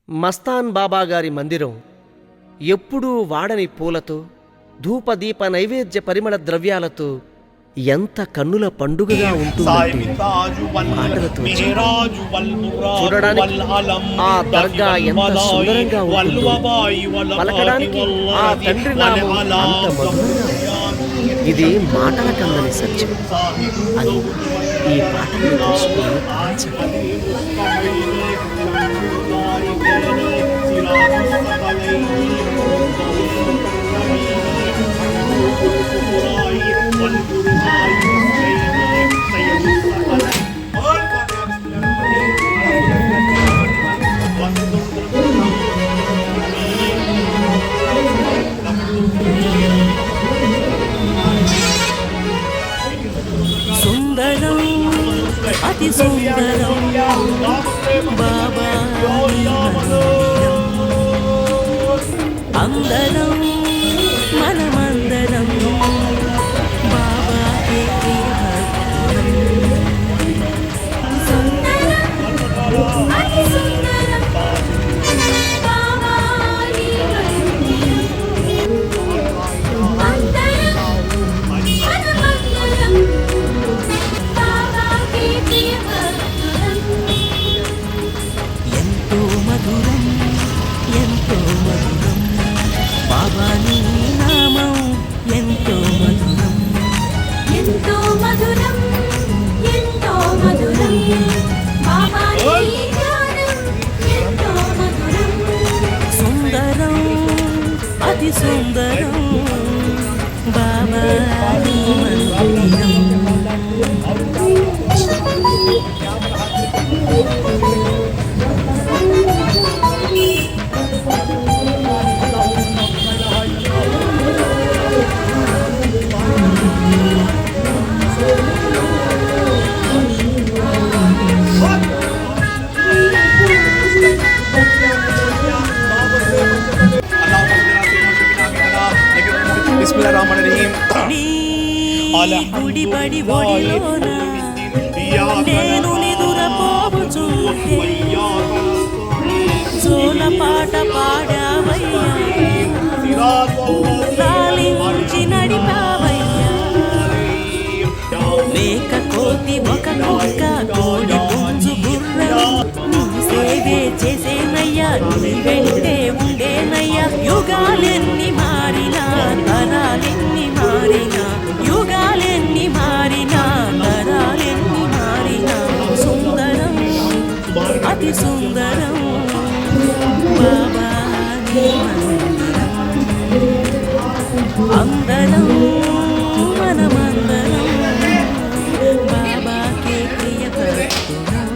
మస్తాన్ బాబా గారి మందిరం ఎప్పుడూ వాడని పూలతో, ధూపదీప నైవేద్య పరిమళ ద్రవ్యాలతో ఎంత కన్నుల పండుగగా ఉంటుందంటే మాటలతో చూడడానికి ఆ దర్గా ఎంత సుందరంగా ఉంటుందో, పలకడానికి ఆ తండ్రి నామం అంత మధురంగా ఉంటుంది. ఇది మాటల కందని సత్యం. అది ఈ పాటలను తెలుసుకుని పాటించండి. సుందరం అతి సుందరం బాబా అందరం మనమందరం బాబాకే ఎంతో మధురం ఎంతో మధురం బాబా నీ నామం ఎంతో మధురం ఎంతో మధురం ఎంతో మధురం బాబా నీ జ్ఞానం ఎంతో మధురం సుందరం అతి సుందరం బాబా నీ మందిరం నీ గుడి బడి ఒడిలోన నేను నిదురపోవుచుంటే జోల పాట పాడావయ్యా లాలించి నడిపావయ్యా మేక కోతి ఒక కుక్క కోడి పుంజు గుర్రం నీ సేవే చేసేనయ్యా నీ వెంటే ఉండేనయ్యా యుగాలెన్ని మారినా తరాలెన్ని మారినా యుగాలెన్ని మారినా తరాలెన్ని మారినా సుందరం అతి సుందరం బాబా నీ మందిరం అందరం మనమందరం బాబాకే ప్రియకర్తులం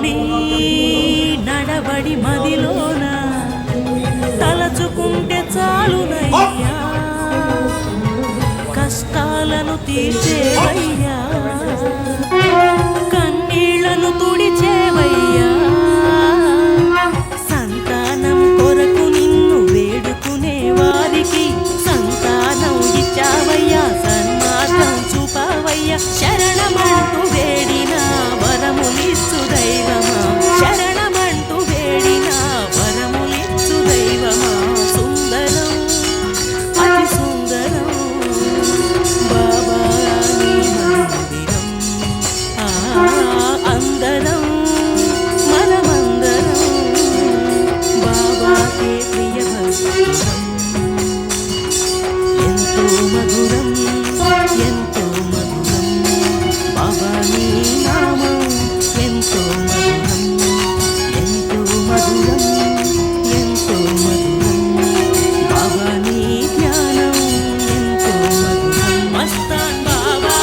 నీ నడబడి మదిలోన తలచుకుంటే చాలునయ్యా కష్టాలను తీర్చేవయ్యా కన్నీళ్లను తుడిచేవయ్యా సంతానం కొరకు నిన్ను వేడుకునే వారికి సంతానం ఇచ్చావయ్యా సన్మార్గం చూపావయ్యా శరణమంటూ వేడినా వరములిచ్చు దైవమా శరణమంటూ వేడినా వరములిచ్చు దైవమా సుందరం అతి సుందరం బాబా నీ మందిరం అందరం మనమందరం బాబాకే ప్రియభక్తులం ఎంతో మధురం ఎంతో మధురం బాబా నీ నామం ఎంతో మధురం ఎంతో మధురం ఎంతో మధురం బాబా నీ జ్ఞానం ఎంతో మధురం మస్తాన్ బాబా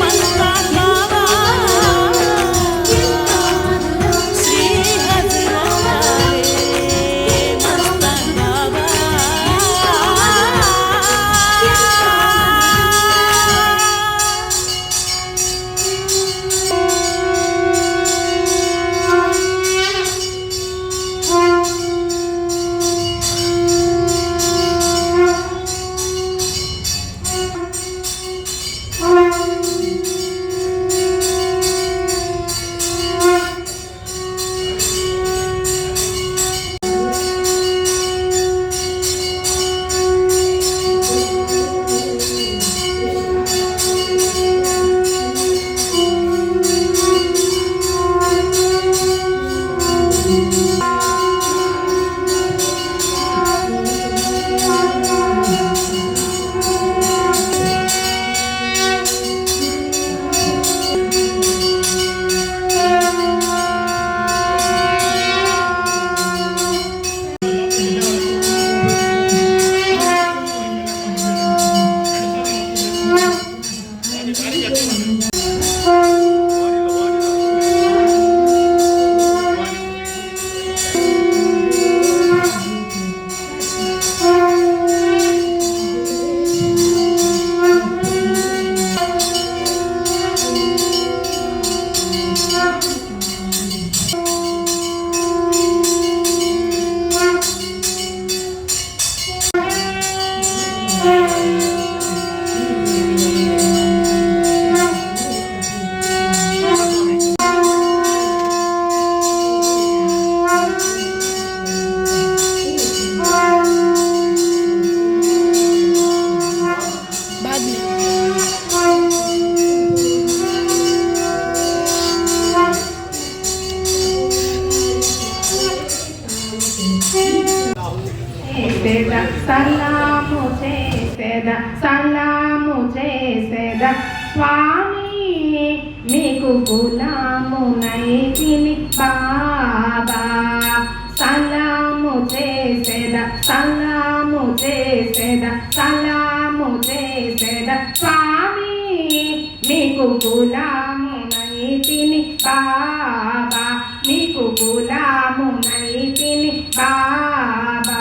మస్తాన్ బాబా శ్రీ హజరత్ మస్తాన్ బాబా చేసేద సలాము చేసేద సలాము చేసేద స్వామి మీకు గులామునైతిని బాబా సలాము చేసేద సలాము చేసేద సలాము చేసేద స్వామి మీకు గులామునైతిని బాబా మీకు గులామునైతిని బాబా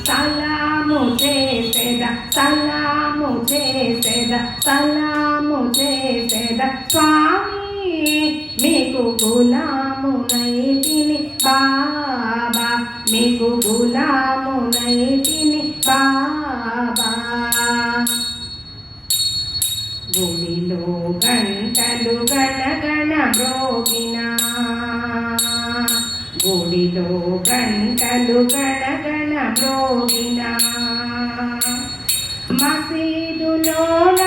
సలాము చేసేద సలాము చేసేద సలాము చేసేద స్వామి మీకు గులామునైతిని బాబా మీకు గులామునైతిని బాబా గుడిలో గంటలు గణగణ మ్రోగినా గుడిలో గంటలు గణగణ మ్రోగినా మసీదులోన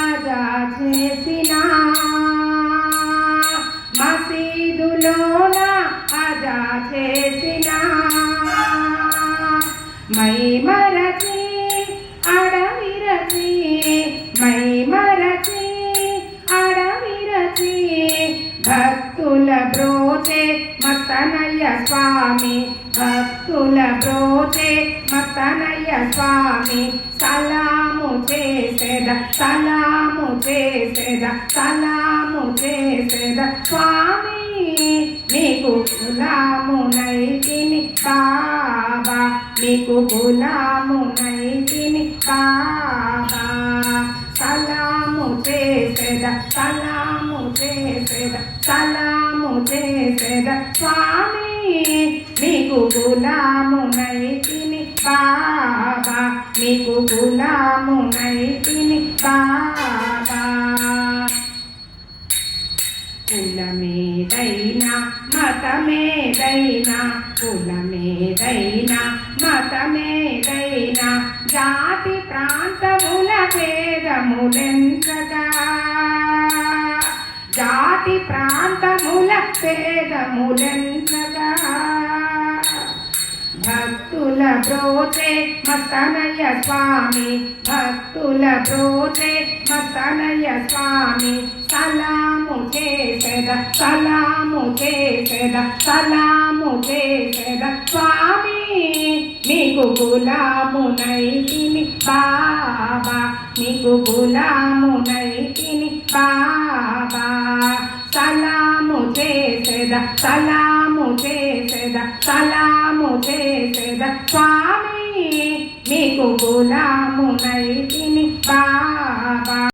అజా చేసిన మసీదులోన అజా చేసిన మై మరచి అడవిరచి మై మరచి అడవిరచి భక్తుల బ్రోచే మతనయ్య స్వామి భక్తుల బ్రోచే మతనయ్య స్వామి సలాము చేసేద సలాము చేసేద సలాము చేసేద స్వామి మీకు గులామునైతిని బాబా మీకు గులామునైతిని బాబా సలాము చేసేద సలాము చేసేద సలాము చేసేద స్వామి మీకు గులామునైతిని బాబా మీకు గులామునైతిని బాబా కులమేదైనా మతమేదైనా కులమేదైనా మతమేదైనా జాతి ప్రాంతముల భేదములెంచగా జాతి ప్రాంతముల భేదములెంచగా భక్తుల బ్రోచే మతనయ్య స్వామి భక్తుల బ్రోచే మతనయ్య స్వామి సలాము చేసేద సలాము చేసేద సలాము చేసేద స్వామి మీకు గులామునైతిని బాబా మీకు గులామునైతిని బాబా సలాము చేసేద సలాము చేసేద సలాము చేసేద స్వామి మీకు గులామునైతిని